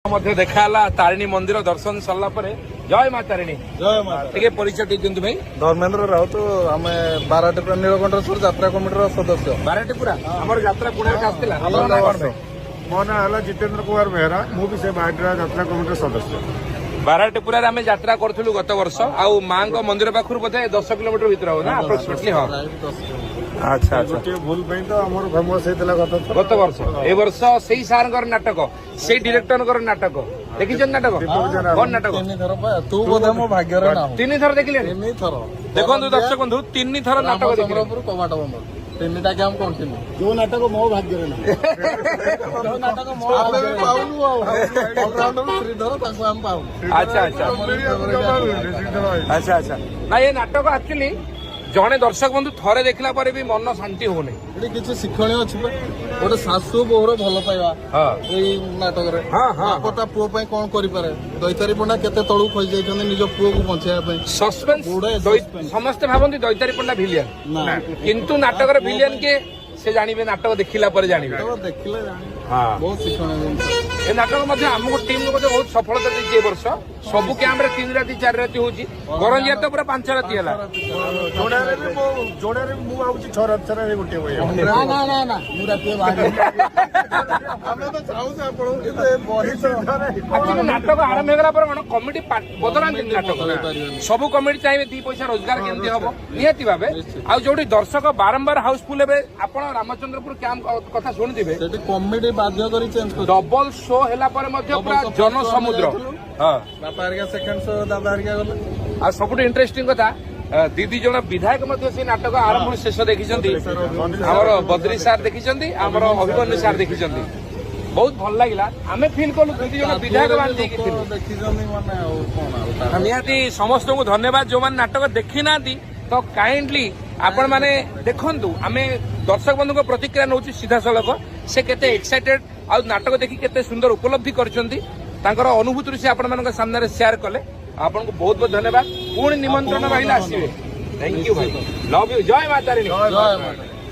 देखा तारिणी मंदिर दर्शन सरला जय माँ तारिणी जय माता टे परिचय दिखते भाई धर्मेन्द्र राउत आम बाराटीपुरा नीलकंठेश्वर यात्रा कमिटी सदस्य बाराटीपुरा आम यात्रा पुणे आसला मो ना है जितेन्द्र कुमार बेहरा मुझे से यात्रा कमिटी सदस्य बाराटीपुरा आम यात्रा करूँ गत वर्ष आउ माँ मंदिर पाखर बोधे 10 किलोमीटर भर हो ना अप्रोक्सीमेटली हाँ अच्छा अच्छा गोटे भूल तो आम फेमस होता गत वर्ष ए वर्ष से सार नाटक से डिरेक्टर नाटक देखी नाटक कौन नाटक तू बोधे मो भाग्य तीन थर देखिले देखो दर्शक बंधु 3 थर नाटक देखिले कबाट बंद तीनटा गेम कंटिन्यू जो नाटक मो भाग्य नाटक मो अच्छा अच्छा अच्छा अच्छा ना ये नाटक एक्चुअली जड़े दर्शक बंधु थे देखला पर भी मन शांति होने किसी शिक्षण अच्छी गोटे शाशु बोहर भल पाइबा नाटक ता पुओ कौन करे दैतारी पंडा केते तळु खई जाइछन निज पुओ को बचाइबा सस्पेंस समस्त भावती दैतारी पंडा भिलियन किंतु नाटक भिलियन के से जानिबे नाटक देखिला पर जानिबे देखिले हाँ बहुत शिक्षण ए नाटक आमको टीम बहुत सफलता देती वर्ष सबु कैंप 3 राति 4 राति होची गरंजिया तो पूरा 5 राति है जोड़े मुझे 6 राति गोटे बही ना ना ना ना नाटक आरंभ होगा कौन कमिटी बदला नाटक सब कमिटी चाहिए 2 पैसा रोजगार केमती हम निहती भाव आ जो दर्शक बारंबार हाउसफुल आप रामचंद्रपुर कैंप कथा शुणुवे कमिटी बाध्य करी चेंज कर डबल शो है पूरा जन समुद्र बापा हरिका सेकंड शो दादा हरिका गले आ सब इंटरेस्टिंग कथा दीदी जन विधायक से नाटक आरंभ शेष देखी आमर बद्री सार देखी आमर अभिमन्यु सार देखी बहुत भल लगे आम फिल कलु दीदी जन विधायक निहाती समस्त को धन्यवाद जो मैंने नाटक देखी ना तो काइंडली आपण माने देखंतु आमे दर्शक बंधु प्रतिक्रिया नौ सीधा सड़क से केते एक्साइटेड आ नाटक देखी केते सुंदर उपलब्धि करछंती तांकर अनुभूति से आपण मानक सामने शेयर कले आपन को बहुत बहुत धन्यवाद पुणी निमंत्रण भाई आसीबे थैंक यू भाई लव यू जय माता रानी।